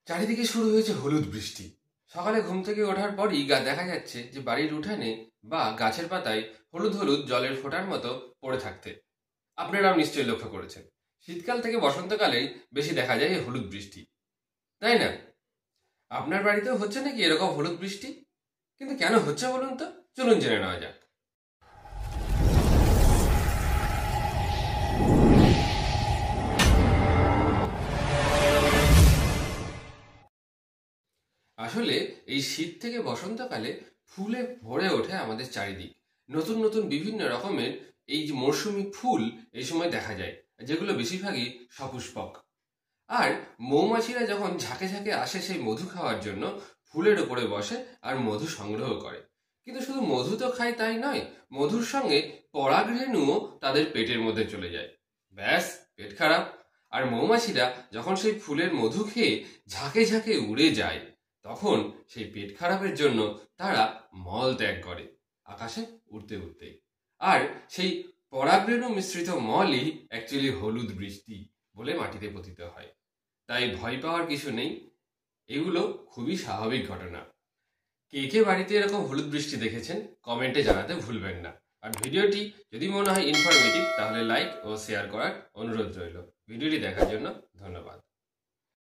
চারিদিকে শুরু হয়েছে হলুদ বৃষ্টি। সকালে ঘুম থেকে ওঠার পরই দেখা যাচ্ছে যে বাড়ির উঠানে বা গাছের পাতায় হলুদ হলুদ জলের ফোঁটার মতো পড়ে থাকতে। আপনারাও নিশ্চয়ই লক্ষ্য করেছেন, শীতকাল থেকে বসন্তকালেই বেশি দেখা যায় এই হলুদ বৃষ্টি, তাই না? আপনার বাড়িতেও হচ্ছে নাকি এরকম হলুদ বৃষ্টি? কিন্তু কেন হচ্ছে বলুন তো, চলুন জেনে নেওয়া যাক। আসলে এই শীত থেকে বসন্তকালে ফুলে ভরে ওঠে আমাদের চারিদিক। নতুন নতুন বিভিন্ন রকমের এই যে মরশুমি ফুল এই সময় দেখা যায়, যেগুলো বেশিরভাগই সপুষ্পক। আর মৌমাছিরা যখন ঝাঁকে ঝাঁকে আসে সেই মধু খাওয়ার জন্য, ফুলের ওপরে বসে আর মধু সংগ্রহ করে। কিন্তু শুধু মধু তো খায় তাই নয়, মধুর সঙ্গে পরাগরেণুও তাদের পেটের মধ্যে চলে যায়। ব্যাস, পেট খারাপ। আর মৌমাছিরা যখন সেই ফুলের মধু খেয়ে ঝাঁকে ঝাঁকে উড়ে যায়, তখন সেই পেট খারাপের জন্য তারা মল ত্যাগ করে আকাশে উড়তে উড়তে। আর সেই পরাগরেণু মিশ্রিত মলই অ্যাকচুয়ালি হলুদ বৃষ্টি বলে মাটিতে পতিত হয়। তাই ভয় পাওয়ার কিছু নেই, এগুলো খুবই স্বাভাবিক ঘটনা। কে কে বাড়িতে এরকম হলুদ বৃষ্টি দেখেছেন কমেন্টে জানাতে ভুলবেন না। আর ভিডিওটি যদি মনে হয় ইনফরমেটিভ, তাহলে লাইক ও শেয়ার করার অনুরোধ রইল। ভিডিওটি দেখার জন্য ধন্যবাদ।